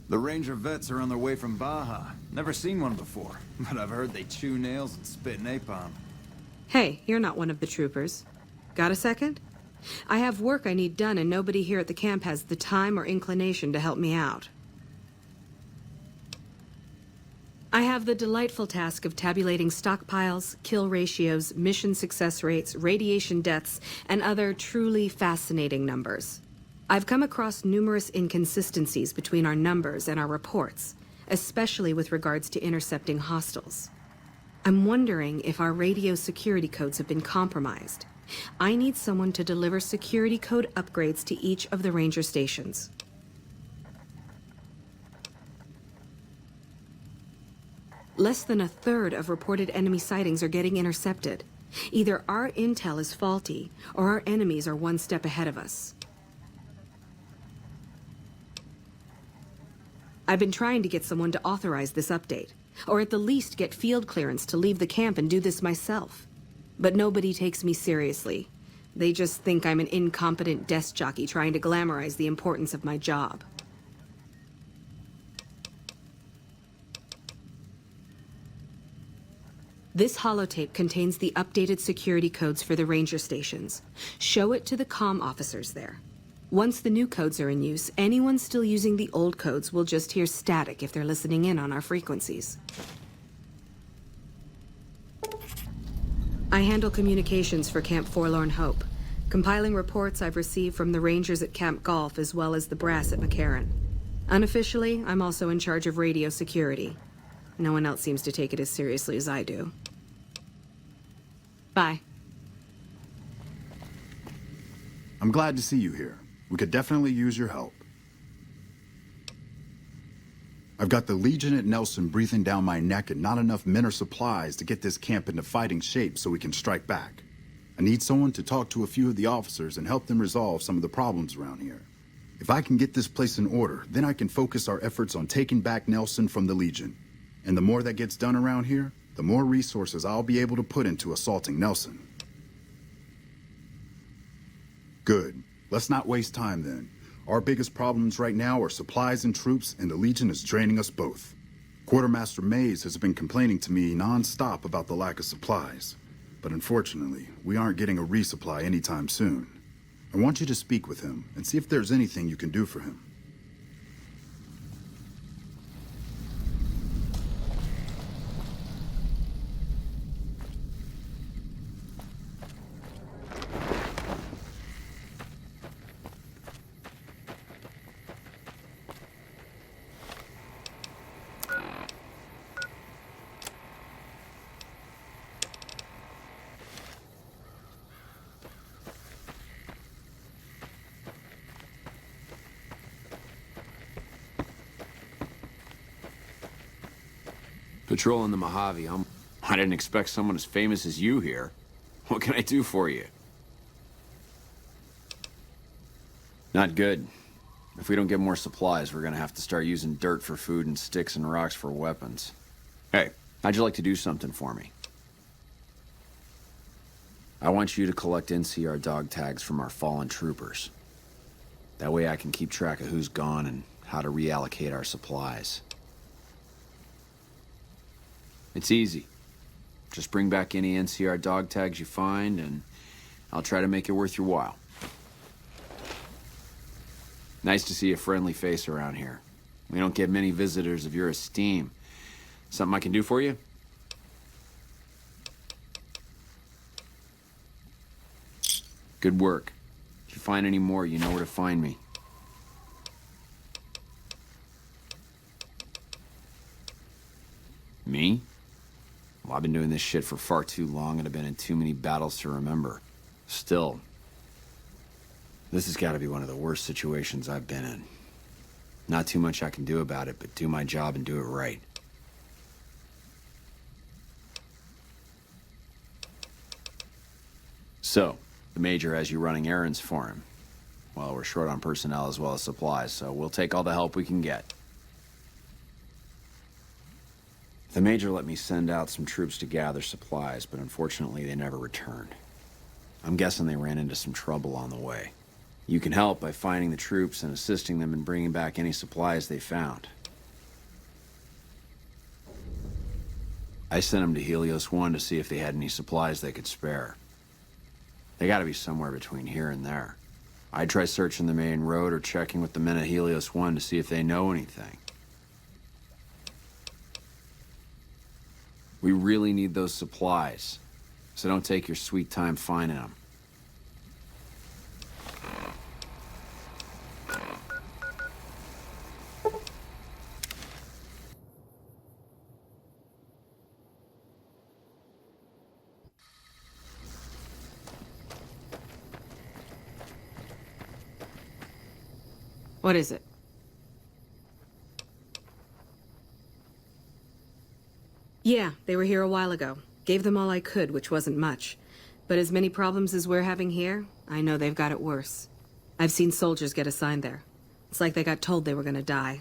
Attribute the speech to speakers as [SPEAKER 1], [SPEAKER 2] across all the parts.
[SPEAKER 1] The Ranger vets are on their way from Baja. Never seen one before, but I've heard they chew nails and spit napalm.
[SPEAKER 2] Hey, you're not one of the troopers. Got a second? I have work I need done, and nobody here at the camp has the time or inclination to help me out. I have the delightful task of tabulating stockpiles, kill ratios, mission success rates, radiation deaths, and other truly fascinating numbers. I've come across numerous inconsistencies between our numbers and our reports, especially with regards to intercepting hostiles. I'm wondering if our radio security codes have been compromised. I need someone to deliver security code upgrades to each of the ranger stations. Less than a third of reported enemy sightings are getting intercepted. Either our intel is faulty, or our enemies are one step ahead of us. I've been trying to get someone to authorize this update, or at the least get field clearance to leave the camp and do this myself. But nobody takes me seriously. They just think I'm an incompetent desk jockey trying to glamorize the importance of my job. This holotape contains the updated security codes for the ranger stations. Show it to the comm officers there. Once the new codes are in use, anyone still using the old codes will just hear static if they're listening in on our frequencies. I handle communications for Camp Forlorn Hope, compiling reports I've received from the Rangers at Camp Golf as well as the brass at McCarran. Unofficially, I'm also in charge of radio security. No one else seems to take it as seriously as I do. Bye.
[SPEAKER 3] I'm glad to see you here. We could definitely use your help. I've got the Legion at Nelson breathing down my neck and not enough men or supplies to get this camp into fighting shape so we can strike back. I need someone to talk to a few of the officers and help them resolve some of the problems around here. If I can get this place in order, then I can focus our efforts on taking back Nelson from the Legion. And the more that gets done around here, the more resources I'll be able to put into assaulting Nelson. Good. Let's not waste time then. Our biggest problems right now are supplies and troops, and the Legion is draining us both. Quartermaster Mays has been complaining to me non-stop about the lack of supplies. But unfortunately, we aren't getting a resupply anytime soon. I want you to speak with him and see if there's anything you can do for him.
[SPEAKER 4] Patrolling the Mojave. I didn't expect someone as famous as you here. What can I do for you? Not good. If we don't get more supplies, we're gonna have to start using dirt for food and sticks and rocks for weapons. Hey, how'd you like to do something for me? I want you to collect NCR dog tags from our fallen troopers. That way I can keep track of who's gone and how to reallocate our supplies. It's easy. Just bring back any NCR dog tags you find, and I'll try to make it worth your while. Nice to see a friendly face around here. We don't get many visitors of your esteem. Something I can do for you? Good work. If you find any more, you know where to find me. Me? Well, I've been doing this shit for far too long and I've been in too many battles to remember. Still, this has got to be one of the worst situations I've been in. Not too much I can do about it, but do my job and do it right. So, the Major has you running errands for him. Well, we're short on personnel as well as supplies, so we'll take all the help we can get. The Major let me send out some troops to gather supplies, but unfortunately they never returned. I'm guessing they ran into some trouble on the way. You can help by finding the troops and assisting them in bringing back any supplies they found. I sent them to Helios 1 to see if they had any supplies they could spare. They gotta be somewhere between here and there. I'd try searching the main road or checking with the men at Helios 1 to see if they know anything. We really need those supplies, so don't take your sweet time finding them.
[SPEAKER 2] What is it? Yeah, they were here a while ago. Gave them all I could, which wasn't much. But as many problems as we're having here, I know they've got it worse. I've seen soldiers get assigned there. It's like they got told they were gonna die.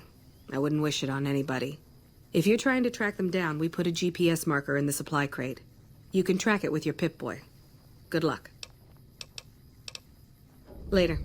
[SPEAKER 2] I wouldn't wish it on anybody. If you're trying to track them down, we put a GPS marker in the supply crate. You can track it with your Pip-Boy. Good luck. Later.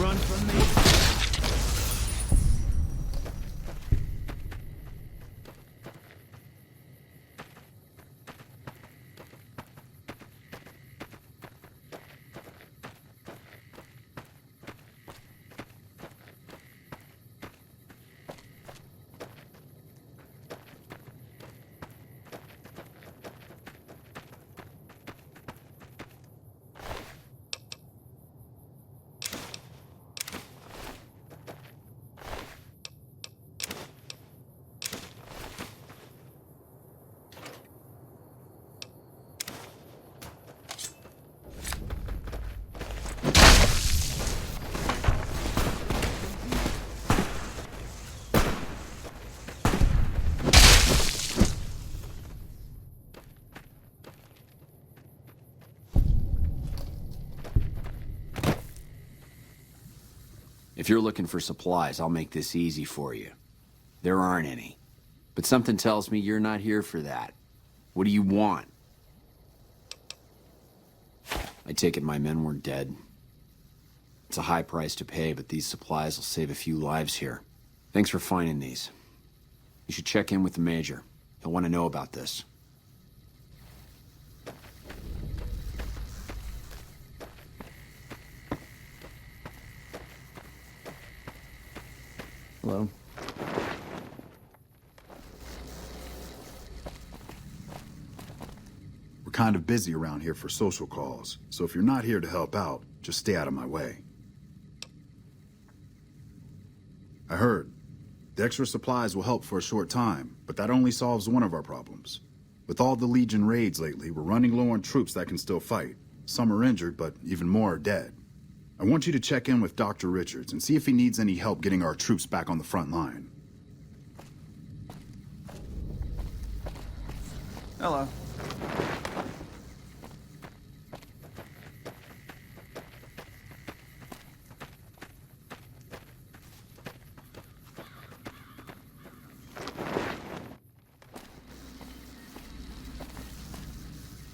[SPEAKER 5] Run from me.
[SPEAKER 4] If you're looking for supplies, I'll make this easy for you. There aren't any. But something tells me you're not here for that. What do you want? I take it my men were dead. It's a high price to pay, but these supplies will save a few lives here. Thanks for finding these. You should check in with the Major. He'll want to know about this. Hello?
[SPEAKER 3] We're kind of busy around here for social calls, so if you're not here to help out, just stay out of my way. I heard. The extra supplies will help for a short time, but that only solves one of our problems. With all the Legion raids lately, we're running low on troops that can still fight. Some are injured, but even more are dead. I want you to check in with Dr. Richards and see if he needs any help getting our troops back on the front line.
[SPEAKER 1] Hello.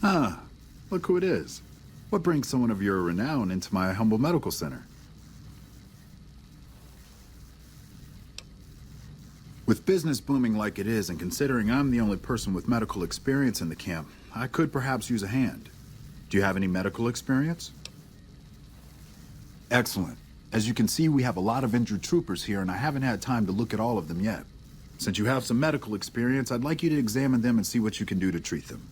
[SPEAKER 3] Ah, look who it is. What brings someone of your renown into my humble medical center? With business booming like it is, and considering I'm the only person with medical experience in the camp, I could perhaps use a hand. Do you have any medical experience? Excellent. As you can see, we have a lot of injured troopers here, and I haven't had time to look at all of them yet. Since you have some medical experience, I'd like you to examine them and see what you can do to treat them.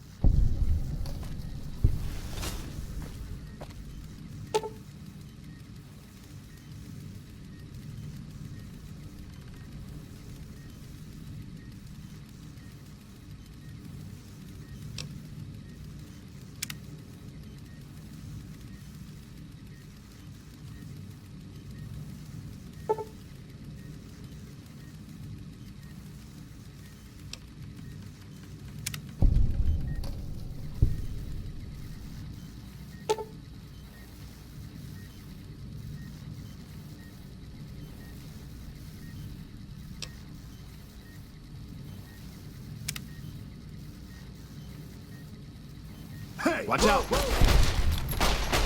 [SPEAKER 5] Hey!
[SPEAKER 3] Watch out!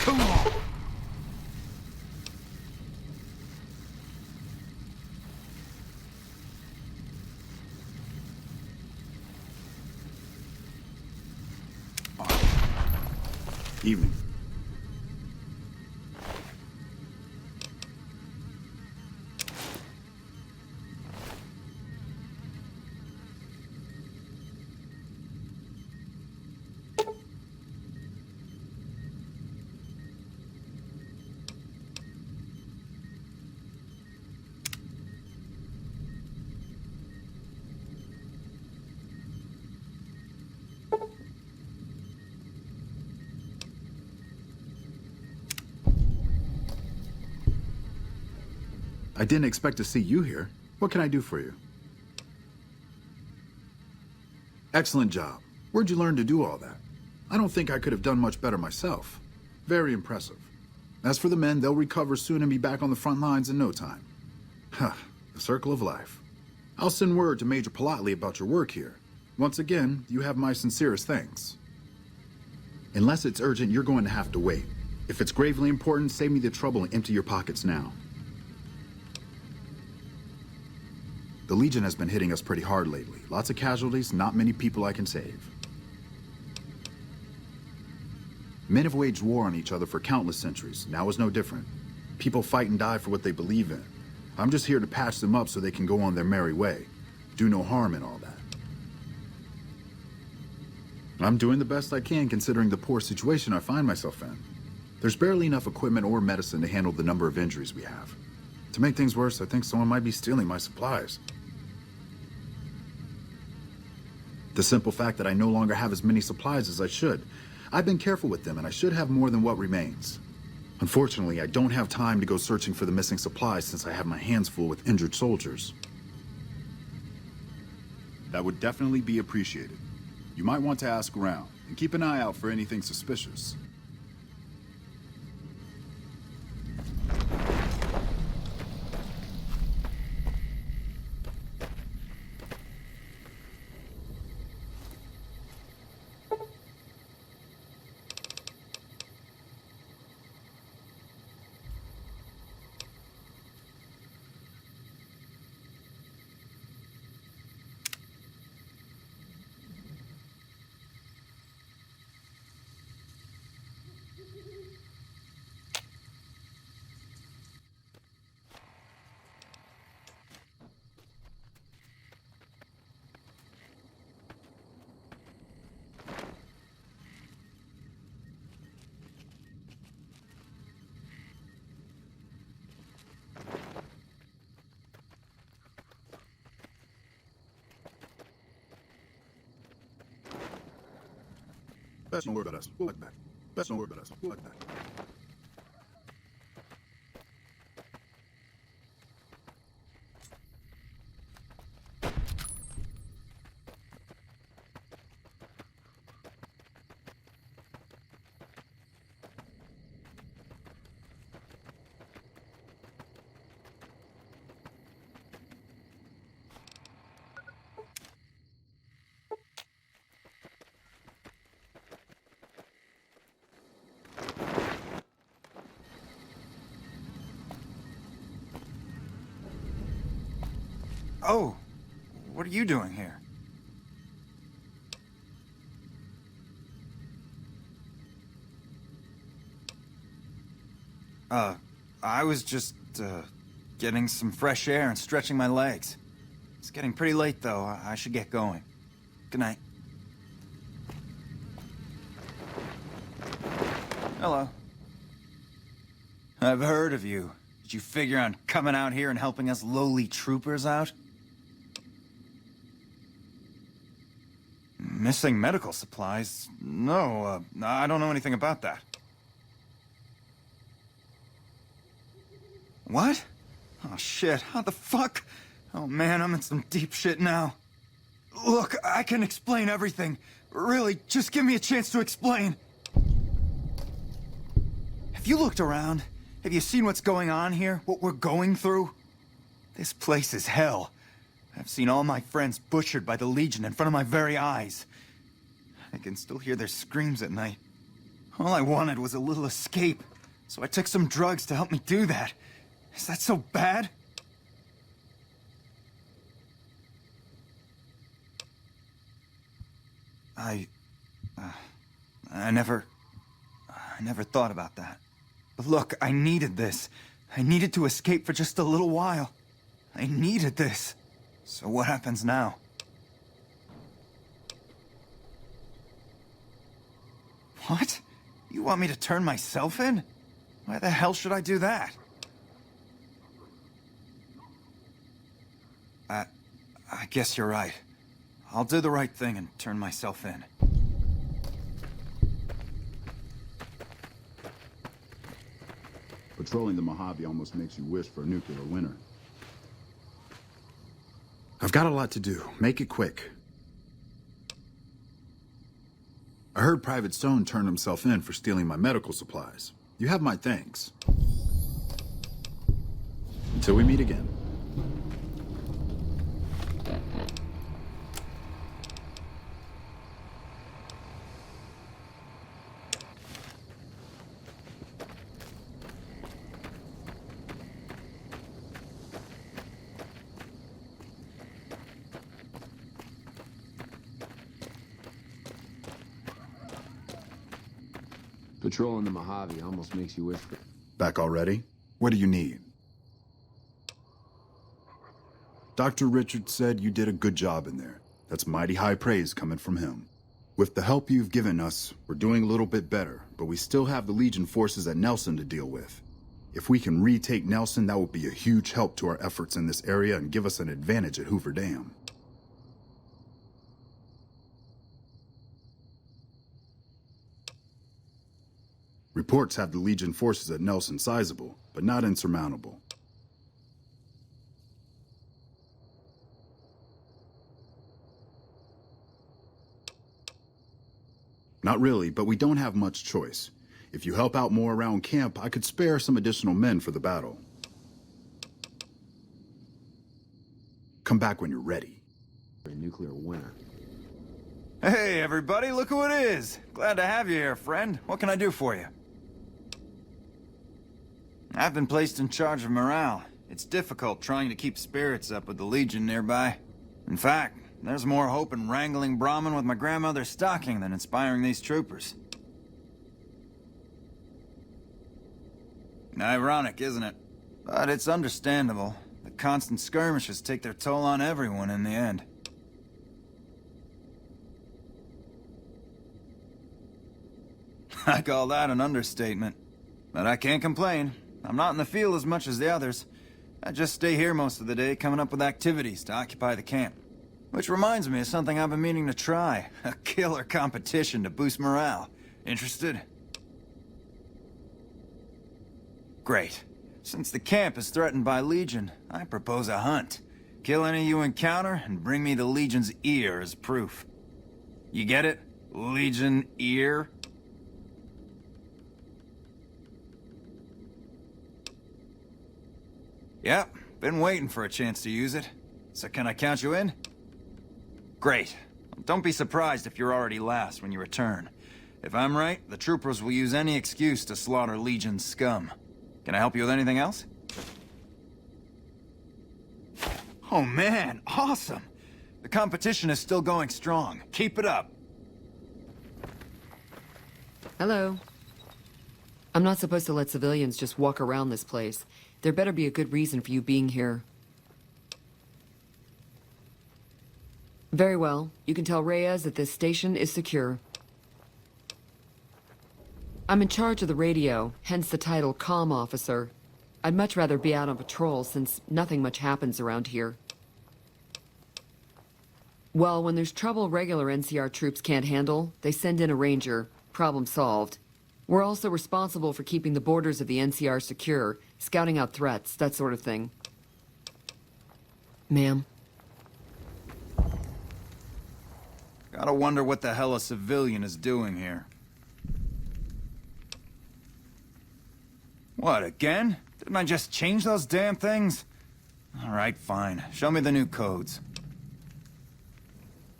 [SPEAKER 5] Come on!
[SPEAKER 3] Evening. I didn't expect to see you here. What can I do for you? Excellent job. Where'd you learn to do all that? I don't think I could have done much better myself. Very impressive. As for the men, they'll recover soon and be back on the front lines in no time. Huh, the circle of life. I'll send word to Major Politely about your work here. Once again, you have my sincerest thanks. Unless it's urgent, you're going to have to wait. If it's gravely important, save me the trouble and empty your pockets now. The Legion has been hitting us pretty hard lately. Lots of casualties, not many people I can save. Men have waged war on each other for countless centuries. Now is no different. People fight and die for what they believe in. I'm just here to patch them up so they can go on their merry way. Do no harm in all that. I'm doing the best I can considering the poor situation I find myself in. There's barely enough equipment or medicine to handle the number of injuries we have. To make things worse, I think someone might be stealing my supplies. The simple fact that I no longer have as many supplies as I should. I've been careful with them, and I should have more than what remains. Unfortunately, I don't have time to go searching for the missing supplies since I have my hands full with injured soldiers. That would definitely be appreciated. You might want to ask around, and keep an eye out for anything suspicious. Best don't worry about us. We'll like that. Best don't worry about us. We'll like that.
[SPEAKER 1] Oh, what are you doing here? I was just, getting some fresh air and stretching my legs. It's getting pretty late, though. I should get going. Good night. Hello. I've heard of you. Did you figure on coming out here and helping us lowly troopers out? Missing medical supplies? No, I don't know anything about that. What? Oh, shit. How the fuck? Oh, man, I'm in some deep shit now. Look, I can explain everything. Really, just give me a chance to explain. Have you looked around? Have you seen what's going on here? What we're going through? This place is hell. I've seen all my friends butchered by the Legion in front of my very eyes. I can still hear their screams at night. All I wanted was a little escape, so I took some drugs to help me do that. Is that so bad? I never thought about that. But look, I needed this. I needed to escape for just a little while. I needed this. So what happens now? What? You want me to turn myself in? Why the hell should I do that? I guess you're right. I'll do the right thing and turn myself in.
[SPEAKER 3] Patrolling the Mojave almost makes you wish for a nuclear winter. I've got a lot to do. Make it quick. I heard Private Stone turned himself in for stealing my medical supplies. You have my thanks. Until we meet again.
[SPEAKER 6] Patrolling the Mojave almost makes you wish for...
[SPEAKER 3] Back already? What do you need? Dr. Richards said you did a good job in there. That's mighty high praise coming from him. With the help you've given us, we're doing a little bit better, but we still have the Legion forces at Nelson to deal with. If we can retake Nelson, that will be a huge help to our efforts in this area and give us an advantage at Hoover Dam. Reports have the Legion forces at Nelson sizable, but not insurmountable. Not really, but we don't have much choice. If you help out more around camp, I could spare some additional men for the battle. Come back when you're ready.
[SPEAKER 6] a nuclear winter.
[SPEAKER 1] Hey, everybody, look who it is. Glad to have you here, friend. What can I do for you? I've been placed in charge of morale. It's difficult trying to keep spirits up with the Legion nearby. In fact, there's more hope in wrangling Brahmin with my grandmother's stocking than inspiring these troopers. Ironic, isn't it? But it's understandable. The constant skirmishes take their toll on everyone in the end. I call that an understatement. But I can't complain. I'm not in the field as much as the others. I just stay here most of the day, coming up with activities to occupy the camp. Which reminds me of something I've been meaning to try. A killer competition to boost morale. Interested? Great. Since the camp is threatened by Legion, I propose a hunt. Kill any you encounter, and bring me the Legion's ear as proof. You get it? Legion ear? Yep, been waiting for a chance to use it. So can I count you in? Great. Don't be surprised if you're already last when you return. If I'm right, the troopers will use any excuse to slaughter Legion's scum. Can I help you with anything else? Oh man, awesome! The competition is still going strong. Keep it up.
[SPEAKER 7] Hello. I'm not supposed to let civilians just walk around this place. There better be a good reason for you being here. Very well. You can tell Reyes that this station is secure. I'm in charge of the radio, hence the title Comm Officer. I'd much rather be out on patrol since nothing much happens around here. Well, when there's trouble regular NCR troops can't handle, they send in a ranger. Problem solved. We're also responsible for keeping the borders of the NCR secure, scouting out threats, that sort of thing. Ma'am?
[SPEAKER 1] Gotta wonder what the hell a civilian is doing here. What, again? Didn't I just change those damn things? Alright, fine. Show me the new codes.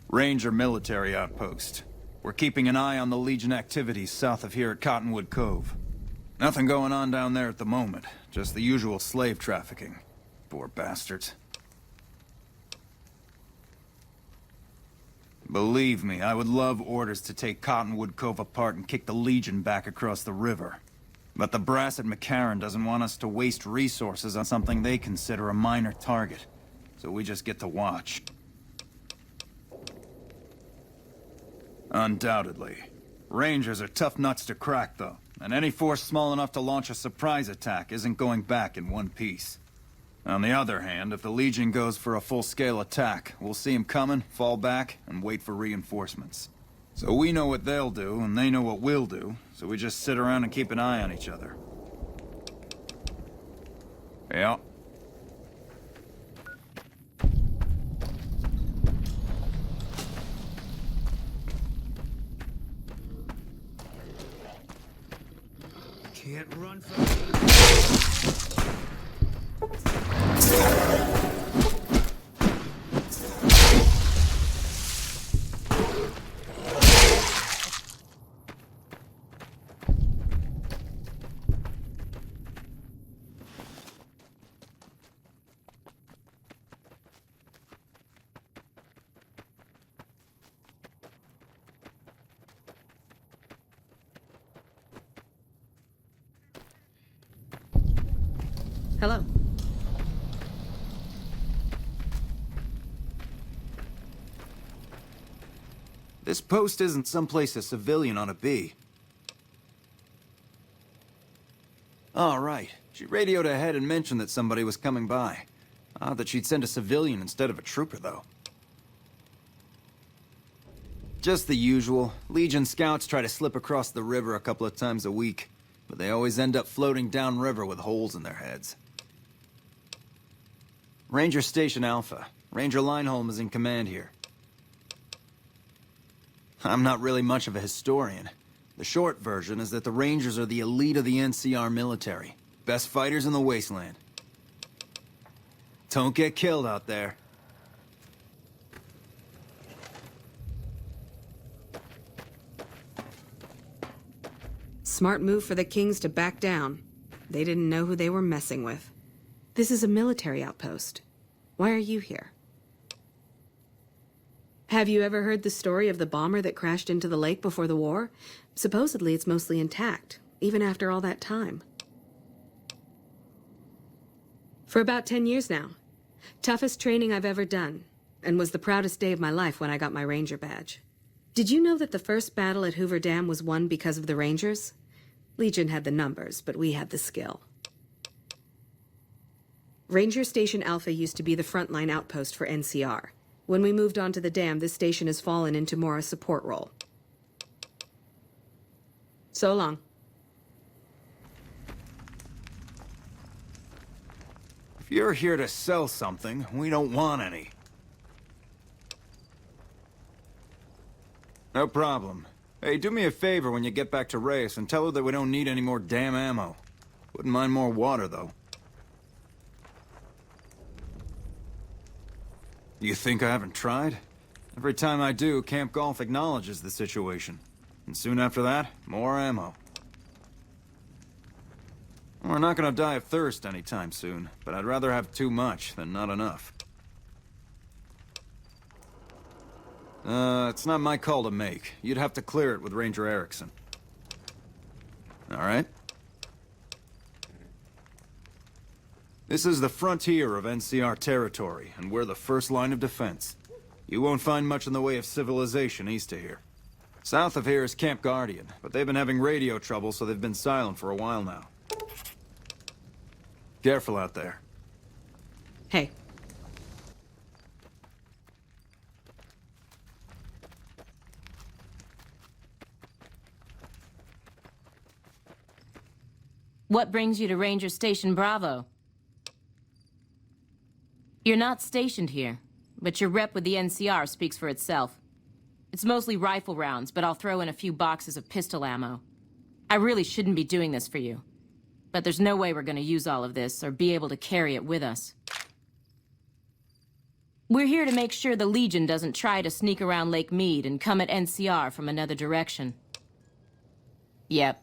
[SPEAKER 1] Ranger military outpost. We're keeping an eye on the Legion activities south of here at Cottonwood Cove. Nothing going on down there at the moment. Just the usual slave trafficking. Poor bastards. Believe me, I would love orders to take Cottonwood Cove apart and kick the Legion back across the river. But the brass at McCarran doesn't want us to waste resources on something they consider a minor target. So we just get to watch. Undoubtedly. Rangers are tough nuts to crack, though. And any force small enough to launch a surprise attack isn't going back in one piece. On the other hand, if the Legion goes for a full-scale attack, we'll see them coming, fall back, and wait for reinforcements. So we know what they'll do, and they know what we'll do, so we just sit around and keep an eye on each other. Yeah.
[SPEAKER 5] Can't run from me.
[SPEAKER 2] Hello.
[SPEAKER 1] This post isn't someplace a civilian ought to be. All right. She radioed ahead and mentioned that somebody was coming by. Odd that she'd send a civilian instead of a trooper, though. Just the usual. Legion scouts try to slip across the river a couple of times a week, but they always end up floating downriver with holes in their heads. Ranger Station Alpha. Ranger Lineholm is in command here. I'm not really much of a historian. The short version is that the Rangers are the elite of the NCR military. Best fighters in the Wasteland. Don't get killed out there.
[SPEAKER 2] Smart move for the Kings to back down. They didn't know who they were messing with. This is a military outpost. Why are you here? Have you ever heard the story of the bomber that crashed into the lake before the war? Supposedly it's mostly intact, even after all that time. For about 10 years now. Toughest training I've ever done, and was the proudest day of my life when I got my Ranger badge. Did you know that the first battle at Hoover Dam was won because of the Rangers? Legion had the numbers, but we had the skill. Ranger Station Alpha used to be the frontline outpost for NCR. When we moved onto the dam, this station has fallen into more a support role. So long.
[SPEAKER 1] If you're here to sell something, we don't want any. No problem. Hey, do me a favor when you get back to Reyes and tell her that we don't need any more damn ammo. Wouldn't mind more water, though. You think I haven't tried? Every time I do, Camp Golf acknowledges the situation. And soon after that, more ammo. We're not gonna die of thirst anytime soon, but I'd rather have too much than not enough. It's not my call to make. You'd have to clear it with Ranger Erickson. All right? This is the frontier of NCR territory, and we're the first line of defense. You won't find much in the way of civilization east of here. South of here is Camp Guardian, but they've been having radio trouble, so they've been silent for a while now. Careful out there.
[SPEAKER 2] Hey.
[SPEAKER 8] What brings you to Ranger Station Bravo? You're not stationed here, but your rep with the NCR speaks for itself. It's mostly rifle rounds, but I'll throw in a few boxes of pistol ammo. I really shouldn't be doing this for you, but there's no way we're gonna use all of this or be able to carry it with us. We're here to make sure the Legion doesn't try to sneak around Lake Mead and come at NCR from another direction. Yep.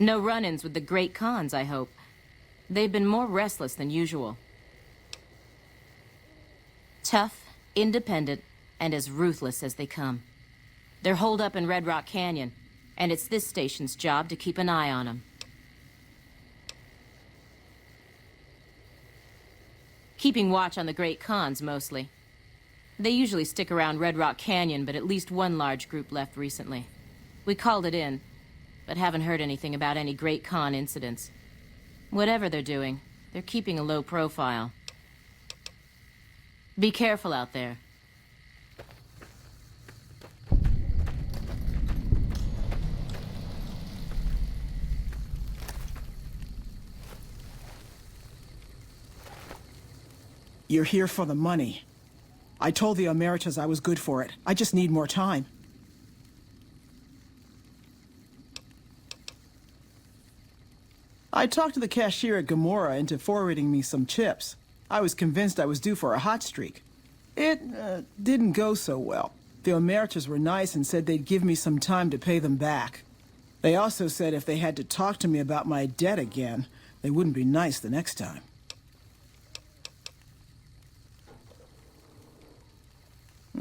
[SPEAKER 8] No run-ins with the Great Khans, I hope. They've been more restless than usual. Tough, independent, and as ruthless as they come. They're holed up in Red Rock Canyon, and it's this station's job to keep an eye on them. Keeping watch on the Great Khans, mostly. They usually stick around Red Rock Canyon, but at least one large group left recently. We called it in, but haven't heard anything about any Great Khan incidents. Whatever they're doing, they're keeping a low profile. Be careful out there.
[SPEAKER 9] You're here for the money. I told the Emeritus I was good for it. I just need more time. I talked to the cashier at Gamora into forwarding me some chips. I was convinced I was due for a hot streak. It didn't go so well. The Emeritus were nice and said they'd give me some time to pay them back. They also said if they had to talk to me about my debt again, they wouldn't be nice the next time.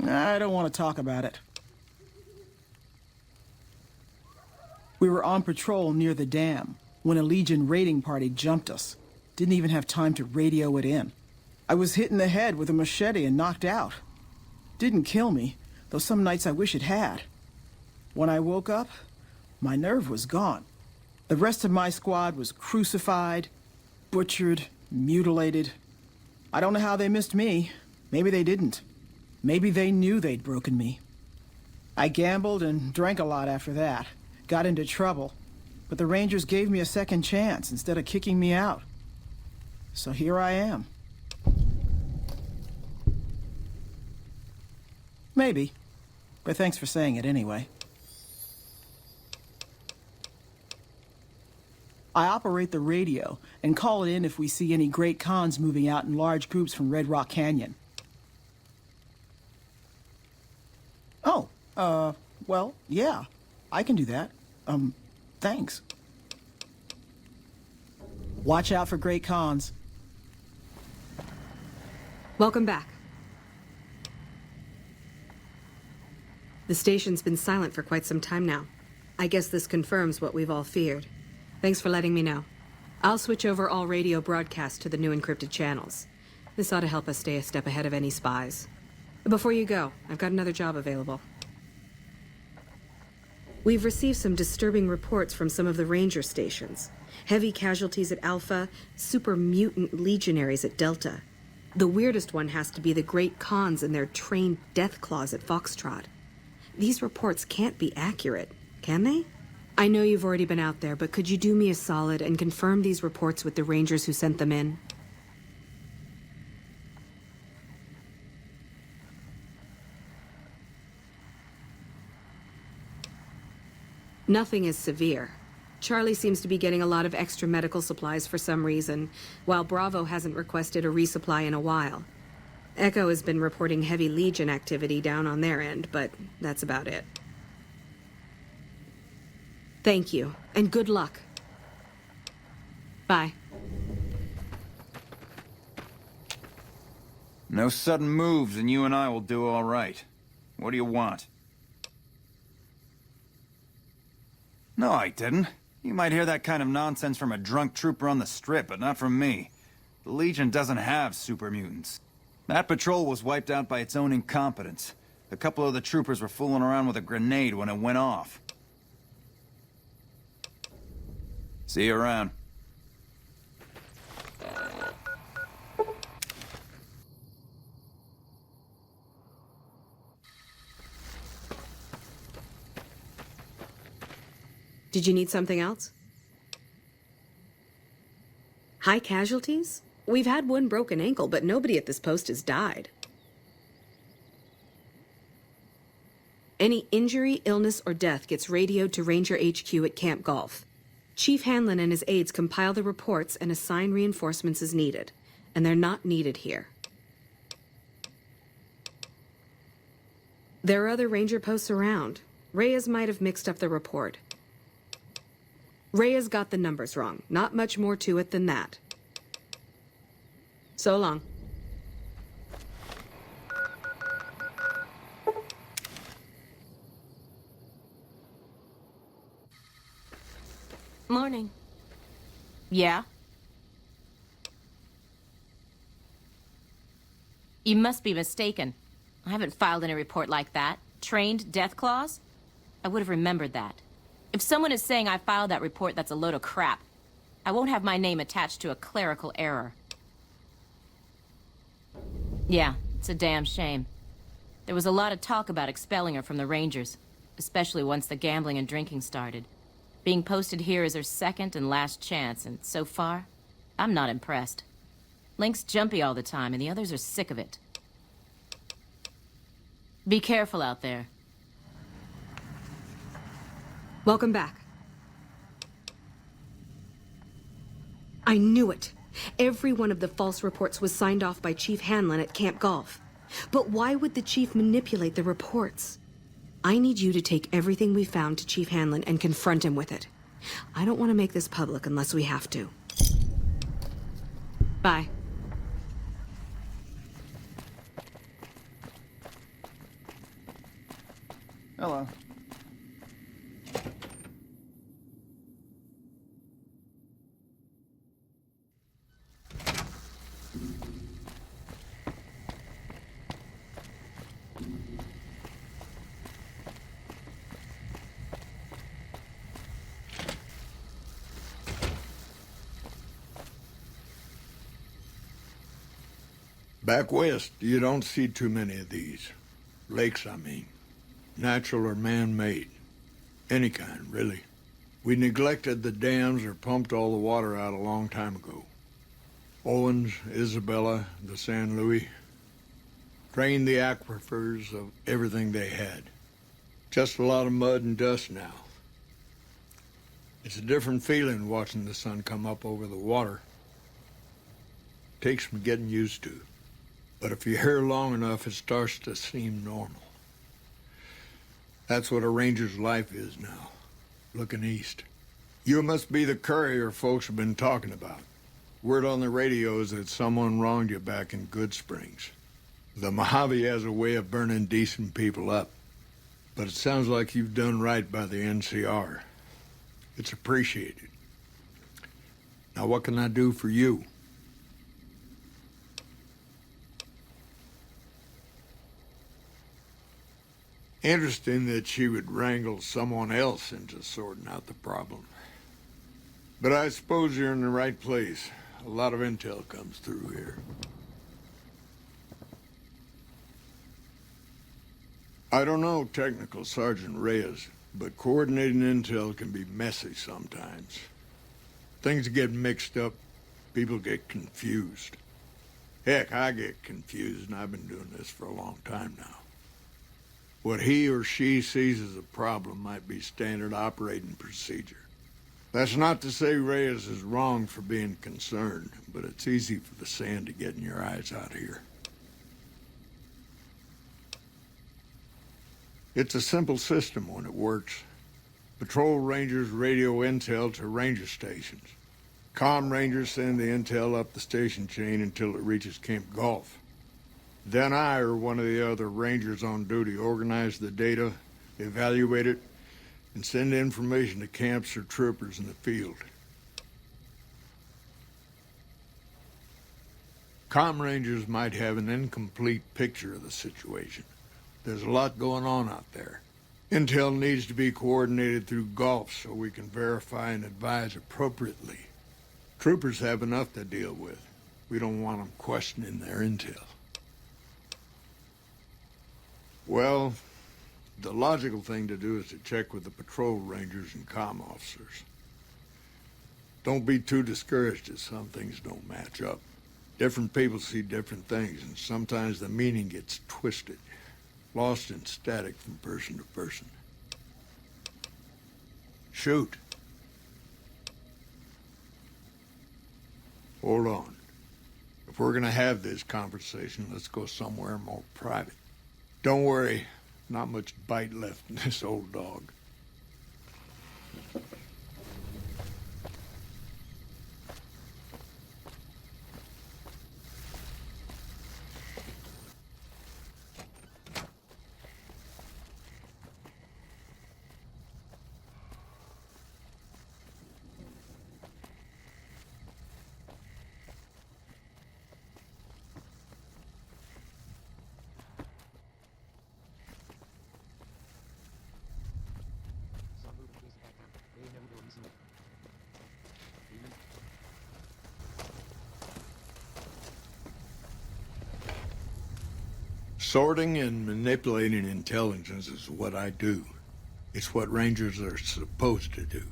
[SPEAKER 9] I don't want to talk about it. We were on patrol near the dam when a Legion raiding party jumped us. Didn't even have time to radio it in. I was hit in the head with a machete and knocked out. Didn't kill me, though some nights I wish it had. When I woke up, my nerve was gone. The rest of my squad was crucified, butchered, mutilated. I don't know how they missed me. Maybe they didn't. Maybe they knew they'd broken me. I gambled and drank a lot after that. Got into trouble. But the Rangers gave me a second chance instead of kicking me out. So here I am. Maybe. But thanks for saying it anyway. I operate the radio and call it in if we see any Great Khans moving out in large groups from Red Rock Canyon. Oh, well, yeah. I can do that. Thanks. Watch out for Great Khans.
[SPEAKER 2] Welcome back. The station's been silent for quite some time now. I guess this confirms what we've all feared. Thanks for letting me know. I'll switch over all radio broadcasts to the new encrypted channels. This ought to help us stay a step ahead of any spies. Before you go, I've got another job available. We've received some disturbing reports from some of the ranger stations. Heavy casualties at Alpha, super mutant legionaries at Delta. The weirdest one has to be the Great Khans and their trained death claws at Foxtrot. These reports can't be accurate, can they? I know you've already been out there, but could you do me a solid and confirm these reports with the rangers who sent them in? Nothing is severe. Charlie seems to be getting a lot of extra medical supplies for some reason, while Bravo hasn't requested a resupply in a while. Echo has been reporting heavy Legion activity down on their end, but that's about it. Thank you, and good luck. Bye.
[SPEAKER 1] No sudden moves, and you and I will do all right. What do you want? No, I didn't. You might hear that kind of nonsense from a drunk trooper on the strip, but not from me. The Legion doesn't have super mutants. That patrol was wiped out by its own incompetence. A couple of the troopers were fooling around with a grenade when it went off. See you around.
[SPEAKER 2] Did you need something else? High casualties? We've had one broken ankle, but nobody at this post has died. Any injury, illness, or death gets radioed to Ranger HQ at Camp Golf. Chief Hanlon and his aides compile the reports and assign reinforcements as needed, and they're not needed here. There are other Ranger posts around. Reyes might have mixed up the report. Reyes got the numbers wrong. Not much more to it than that. So long.
[SPEAKER 8] Morning. Yeah? You must be mistaken. I haven't filed any report like that. Trained death claws? I would have remembered that. If someone is saying I filed that report, that's a load of crap. I won't have my name attached to a clerical error. Yeah, it's a damn shame. There was a lot of talk about expelling her from the Rangers, especially once the gambling and drinking started. Being posted here is her second and last chance, and so far, I'm not impressed. Link's jumpy all the time, and the others are sick of it. Be careful out there.
[SPEAKER 2] Welcome back. I knew it. Every one of the false reports was signed off by Chief Hanlon at Camp Golf. But why would the Chief manipulate the reports? I need you to take everything we found to Chief Hanlon and confront him with it. I don't want to make this public unless we have to. Bye.
[SPEAKER 1] Hello.
[SPEAKER 10] Back west, you don't see too many of these. Lakes, I mean. Natural or man-made. Any kind, really. We neglected the dams or pumped all the water out a long time ago. Owens, Isabella, the San Luis. Drained the aquifers of everything they had. Just a lot of mud and dust now. It's a different feeling watching the sun come up over the water. Takes some getting used to. But if you're here long enough, it starts to seem normal. That's what a ranger's life is now, looking east. You must be the courier folks have been talking about. Word on the radio is that someone wronged you back in Good Springs. The Mojave has a way of burning decent people up. But it sounds like you've done right by the NCR. It's appreciated. Now, what can I do for you? Interesting that she would wrangle someone else into sorting out the problem. But I suppose you're in the right place. A lot of intel comes through here. I don't know Technical Sergeant Reyes, but coordinating intel can be messy sometimes. Things get mixed up, people get confused. Heck, I get confused, and I've been doing this for a long time now. What he or she sees as a problem might be standard operating procedure. That's not to say Reyes is wrong for being concerned, but it's easy for the sand to get in your eyes out here. It's a simple system when it works. Patrol rangers radio intel to ranger stations. Comm rangers send the intel up the station chain until it reaches Camp Gulf. Then I or one of the other rangers on duty organize the data, evaluate it, and send information to camps or troopers in the field. Comm rangers might have an incomplete picture of the situation. There's a lot going on out there. Intel needs to be coordinated through Gulf so we can verify and advise appropriately. Troopers have enough to deal with. We don't want them questioning their intel. Well, the logical thing to do is to check with the patrol rangers and comm officers. Don't be too discouraged if some things don't match up. Different people see different things, and sometimes the meaning gets twisted. Lost in static from person to person. Shoot. Hold on. If we're gonna have this conversation, let's go somewhere more private. Don't worry, not much bite left in this old dog. Sorting and manipulating intelligence is what I do. It's what Rangers are supposed to do.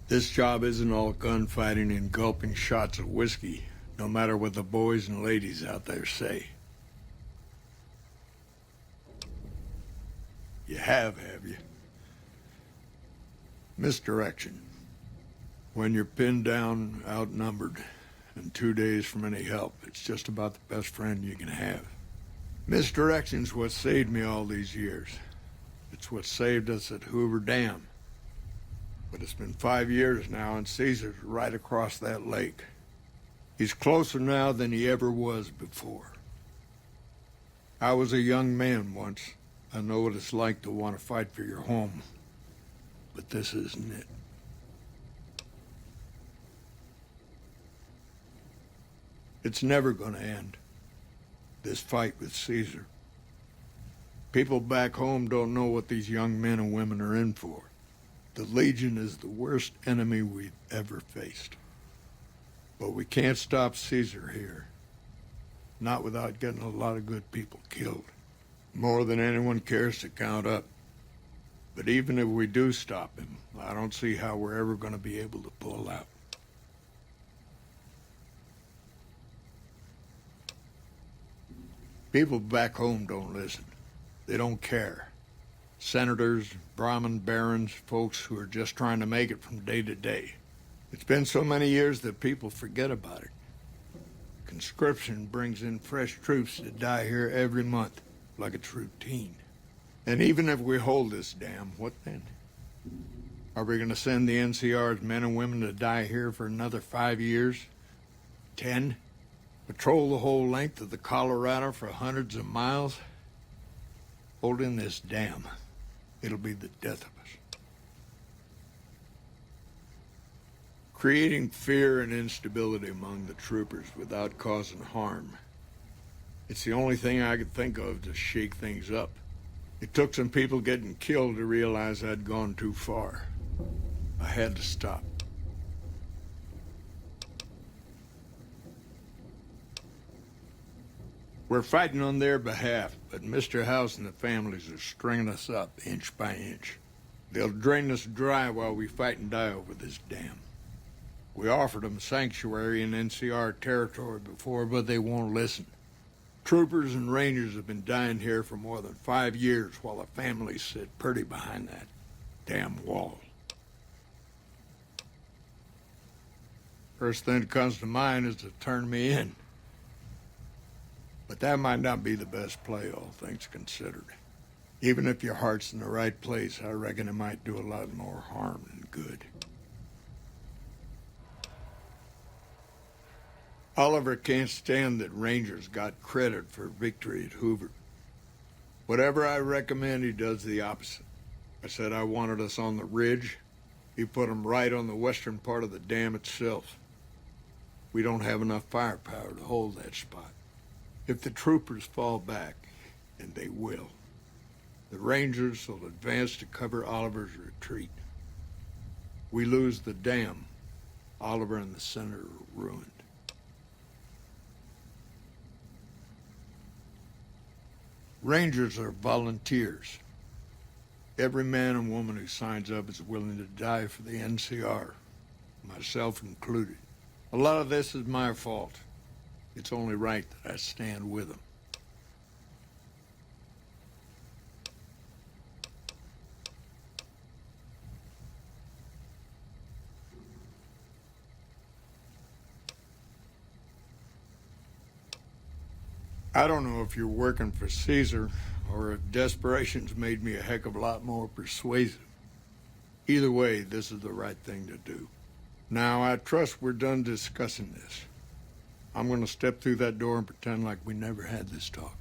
[SPEAKER 10] This job isn't all gunfighting and gulping shots of whiskey, no matter what the boys and ladies out there say. You have you? Misdirection. When you're pinned down, outnumbered, and 2 days from any help, it's just about the best friend you can have. Misdirection's what saved me all these years. It's what saved us at Hoover Dam. But it's been 5 years now, and Caesar's right across that lake. He's closer now than he ever was before. I was a young man once. I know what it's like to want to fight for your home. But this isn't it. It's never gonna end. This fight with Caesar. People back home don't know what these young men and women are in for. The Legion is the worst enemy we've ever faced. But we can't stop Caesar here. Not without getting a lot of good people killed. More than anyone cares to count up. But even if we do stop him, I don't see how we're ever going to be able to pull out. People back home don't listen. They don't care. Senators, Brahmin barons, folks who are just trying to make it from day to day. It's been so many years that people forget about it. Conscription brings in fresh troops that die here every month, like it's routine. And even if we hold this dam, what then? Are we going to send the NCR's men and women to die here for another 5 years? 10? Patrol the whole length of the Colorado for hundreds of miles? Holding this dam, it'll be the death of us. Creating fear and instability among the troopers without causing harm. It's the only thing I could think of to shake things up. It took some people getting killed to realize I'd gone too far. I had to stop. We're fighting on their behalf, but Mr. House and the families are stringing us up inch by inch. They'll drain us dry while we fight and die over this dam. We offered them sanctuary in NCR territory before, but they won't listen. Troopers and rangers have been dying here for more than 5 years while the families sit pretty behind that damn wall. First thing that comes to mind is to turn me in. But that might not be the best play, all things considered. Even if your heart's in the right place, I reckon it might do a lot more harm than good. Oliver can't stand that Rangers got credit for victory at Hoover. Whatever I recommend, he does the opposite. I said I wanted us on the ridge. He put them right on the western part of the dam itself. We don't have enough firepower to hold that spot. If the troopers fall back, and they will, the Rangers will advance to cover Oliver's retreat. We lose the dam, Oliver and the center are ruined. Rangers are volunteers. Every man and woman who signs up is willing to die for the NCR, myself included. A lot of this is my fault. It's only right that I stand with them. I don't know if you're working for Caesar or if desperation's made me a heck of a lot more persuasive. Either way, this is the right thing to do. Now, I trust we're done discussing this. I'm gonna step through that door and pretend like we never had this talk.